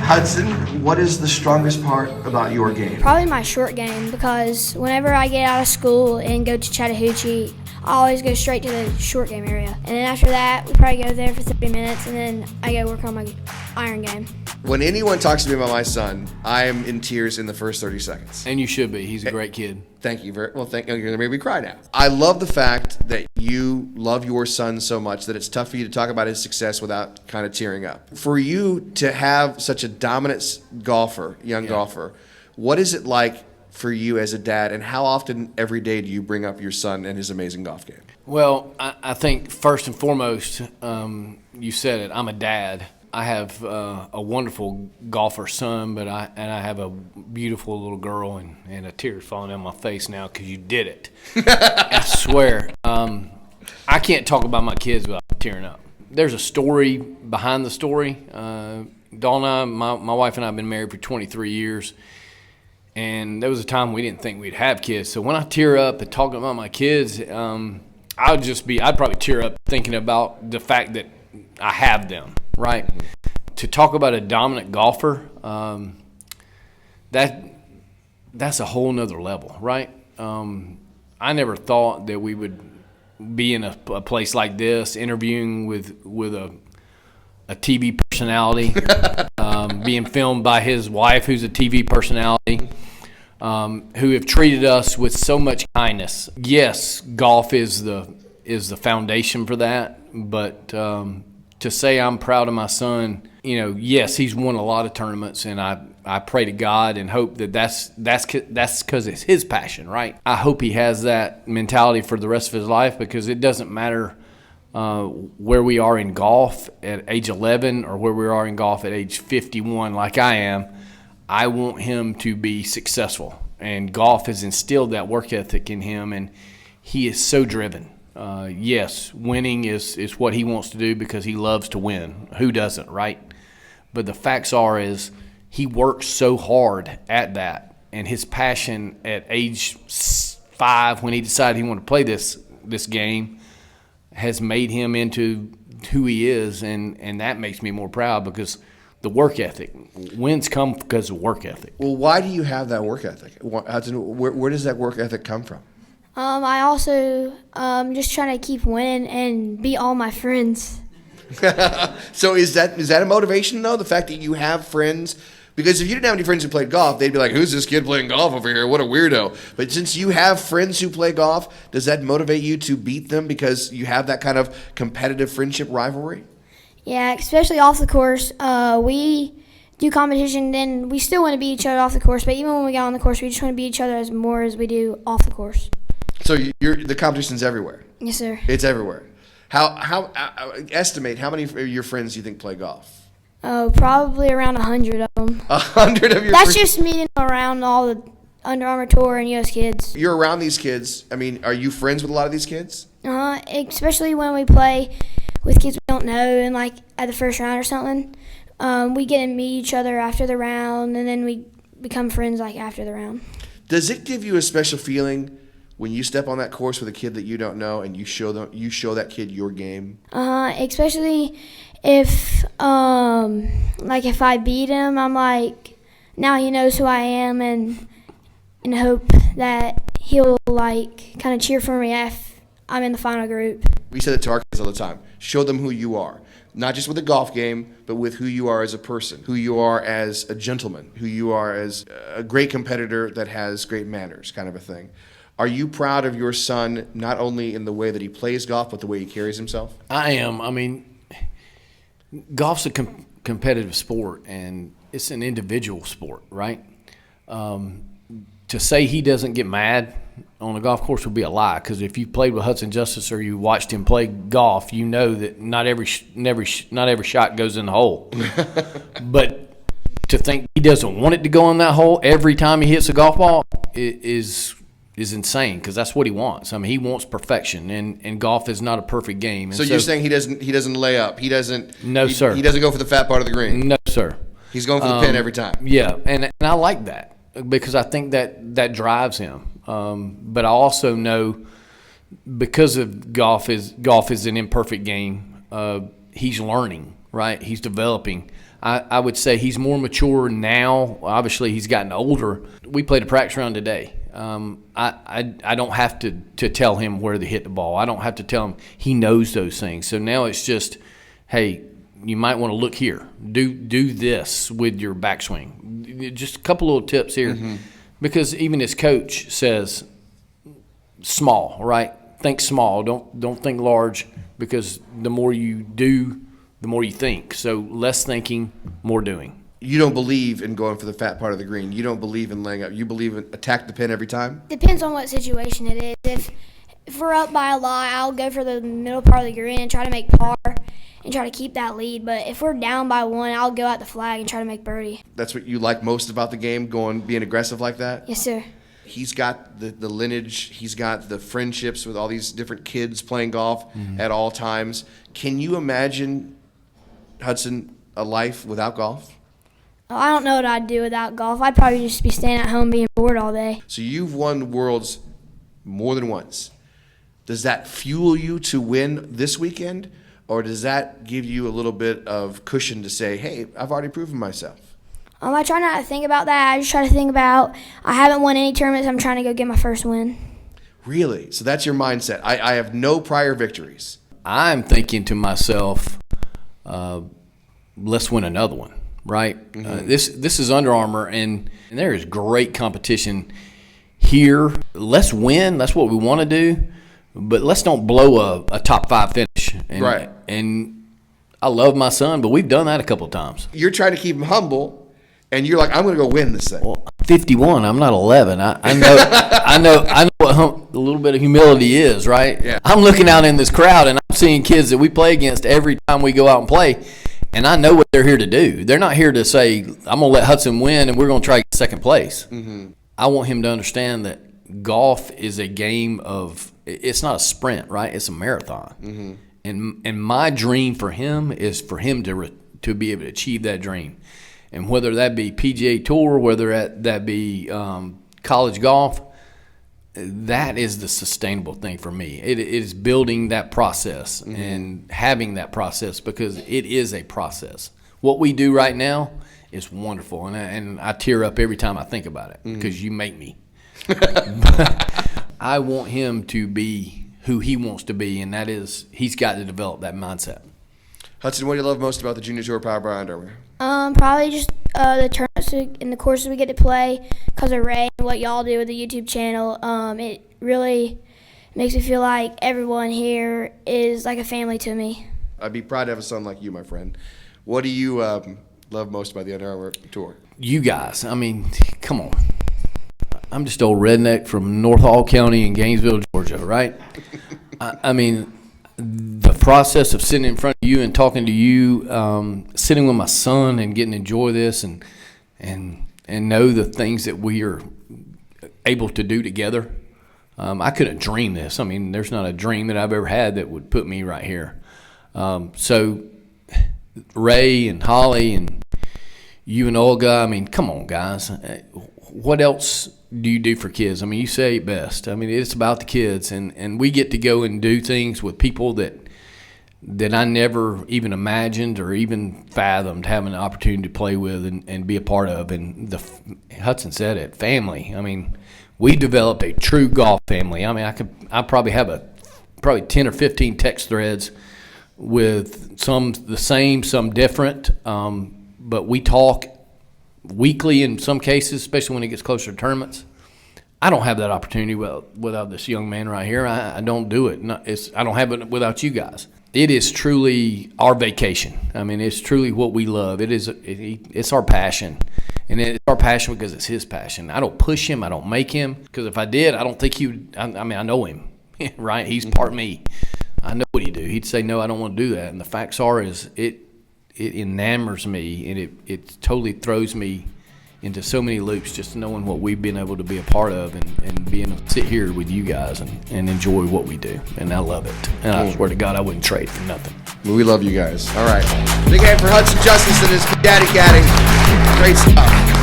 Hudson, what is the strongest part about your game? Probably my short game, because whenever I get out of school and go to Chattahoochee, I always go straight to the short game area. And then after that, we probably go there for 30 minutes, and then I go work on my iron game. When anyone talks to me about my son, I am in tears in the first 30 seconds. And you should be. He's a great kid. Thank you very well. Thank you. You're gonna make me cry now. I love the fact that you love your son so much that it's tough for you to talk about his success without kind of tearing up. For you to have such a dominant golfer, young golfer, what is it like for you as a dad, and how often every day do you bring up your son and his amazing golf game? Well, I think first and foremost, you said it, I'm a dad. I have a wonderful golfer son, but I have a beautiful little girl, and a tear's falling down my face now because you did it. I swear. I can't talk about my kids without tearing up. There's a story behind the story. Dawn and I, my wife and I have been married for 23 years, and there was a time we didn't think we'd have kids. So when I tear up and talking about my kids, I'd probably tear up thinking about the fact that I have them. Right. To talk about a dominant golfer, that's a whole nother level, right? I never thought that we would be in a place like this, interviewing with a TV personality, being filmed by his wife, who's a TV personality, who have treated us with so much kindness. Yes, golf is the foundation for that, but to say I'm proud of my son, yes, he's won a lot of tournaments, and I pray to God and hope that's because it's his passion, right? I hope he has that mentality for the rest of his life, because it doesn't matter where we are in golf at age 11 or where we are in golf at age 51 like I am. I want him to be successful, and golf has instilled that work ethic in him, and he is so driven. Yes, winning is what he wants to do because he loves to win. Who doesn't, right? But the facts is he works so hard at that, and his passion at age 5, when he decided he wanted to play this game, has made him into who he is, and that makes me more proud, because the work ethic. Wins come because of work ethic. Well, why do you have that work ethic? Where does that work ethic come from? I also just trying to keep winning and beat all my friends. So is that a motivation, though, the fact that you have friends? Because if you didn't have any friends who played golf, they'd be like, who's this kid playing golf over here? What a weirdo. But since you have friends who play golf, does that motivate you to beat them because you have that kind of competitive friendship rivalry? Yeah, especially off the course. We do competition, then we still want to beat each other off the course, but even when we get on the course, we just want to beat each other as more as we do off the course. So the competition's everywhere? Yes, sir. It's everywhere. How estimate how many of your friends do you think play golf? Oh, probably around 100 of them. 100 of your That's friends? just meeting around all the Under Armour Tour and US kids. You're around these kids. I mean, are you friends with a lot of these kids? Especially when we play with kids we don't know, and like at the first round or something. We get to meet each other after the round, and then we become friends like after the round. Does it give you a special feeling when you step on that course with a kid that you don't know and you show that kid your game? Especially if if I beat him, I'm like, now he knows who I am, and hope that he'll like kind of cheer for me if I'm in the final group. We say that to our kids all the time. Show them who you are. Not just with a golf game, but with who you are as a person, who you are as a gentleman, who you are as a great competitor that has great manners, kind of a thing. Are you proud of your son, not only in the way that he plays golf, but the way he carries himself? I am. I mean, golf's a competitive sport, and it's an individual sport, right? To say he doesn't get mad on a golf course would be a lie, because if you played with Hudson Justus or you watched him play golf, you know that not every shot goes in the hole. But to think he doesn't want it to go in that hole every time he hits a golf ball is insane, because that's what he wants. I mean, he wants perfection, and golf is not a perfect game. And so you're saying he doesn't lay up? He doesn't? No, sir. He doesn't go for the fat part of the green? No, sir. He's going for the pin every time? Yeah, and I like that, because I think that drives him. But I also know, because of golf is an imperfect game, he's learning, right? He's developing. I would say he's more mature now. Obviously, he's gotten older. We played a practice round today. I don't have to tell him where to hit the ball. I don't have to tell him. He knows those things. So now it's just, hey, you might want to look here. Do this with your backswing. Just a couple little tips here. Because even his coach says small, right? Think small. Don't think large, because the more you do, the more you think. So less thinking, more doing. You don't believe in going for the fat part of the green. You don't believe in laying up. You believe in attack the pin every time? Depends on what situation it is. If we're up by a lot, I'll go for the middle part of the green and try to make par and try to keep that lead. But if we're down by one, I'll go at the flag and try to make birdie. That's what you like most about the game, being aggressive like that? Yes, sir. He's got the lineage. He's got the friendships with all these different kids playing golf at all times. Can you imagine, Hudson, a life without golf? Oh, I don't know what I'd do without golf. I'd probably just be staying at home being bored all day. So you've won Worlds more than once. Does that fuel you to win this weekend, or does that give you a little bit of cushion to say, hey, I've already proven myself? I try not to think about that. I just try to think about I haven't won any tournaments. I'm trying to go get my first win. Really? So that's your mindset. I have no prior victories. I'm thinking to myself, let's win another one, right? This is Under Armour, and there is great competition here. Let's win. That's what we want to do. But let's don't blow a top 5 finish. Right. And I love my son, but we've done that a couple of times. You're trying to keep him humble, and you're like, I'm going to go win this thing. Well, I'm 51. I'm not 11. I know what a little bit of humility is, right? Yeah. I'm looking out in this crowd, and I'm seeing kids that we play against every time we go out and play, and I know what they're here to do. They're not here to say, I'm going to let Hudson win, and we're going to try to get second place. I want him to understand that golf is a game of – it's not a sprint, right? It's a marathon. And my dream for him is for him to be able to achieve that dream. And whether that be PGA Tour, whether that be college golf, that is the sustainable thing for me. It is building that process and having that process, because it is a process. What we do right now is wonderful, and I tear up every time I think about it, because you make me. I want him to be who he wants to be, and that is he's got to develop that mindset. Hudson, what do you love most about the Junior Tour powered by Under Armour? Probably just the tournaments and the courses we get to play because of Ray and what y'all do with the YouTube channel. It really makes me feel like everyone here is like a family to me. I'd be proud to have a son like you, my friend. What do you love most about the Under Armour Tour? You guys, I mean, come on. I'm just old redneck from North Hall County in Gainesville, Georgia, right? I mean, the process of sitting in front of you and talking to you, sitting with my son and getting to enjoy this and know the things that we are able to do together. I couldn't dream this. I mean, there's not a dream that I've ever had that would put me right here. So Ray and Holly and you and Olga, I mean, come on, guys. What else do you do for kids? I mean, you say it best. I mean, it's about the kids, and we get to go and do things with people that I never even imagined or even fathomed having the opportunity to play with and be a part of. And Hudson said it, family. I mean, we developed a true golf family. I mean, I probably have probably 10 or 15 text threads with some the same, some different, but we talk weekly in some cases, especially when it gets closer to tournaments. I don't have that opportunity without this young man right here. I don't do it. I don't have it without you guys. It is truly our vacation. I mean, it's truly what we love. It's our passion, and it's our passion because it's his passion. I don't push him. I don't make him, because if I did, I don't think he would. I mean, I know him, right? He's part of me. I know what he'd do. He'd say, no, I don't want to do that. And the facts are it enamors me, and it totally throws me into so many loops, just knowing what we've been able to be a part of and being able to sit here with you guys and enjoy what we do. And I love it. And I swear to God, I wouldn't trade for nothing. Well, we love you guys. All right. Big hand for Hudson Justus and his Daddy Caddy. Great stuff.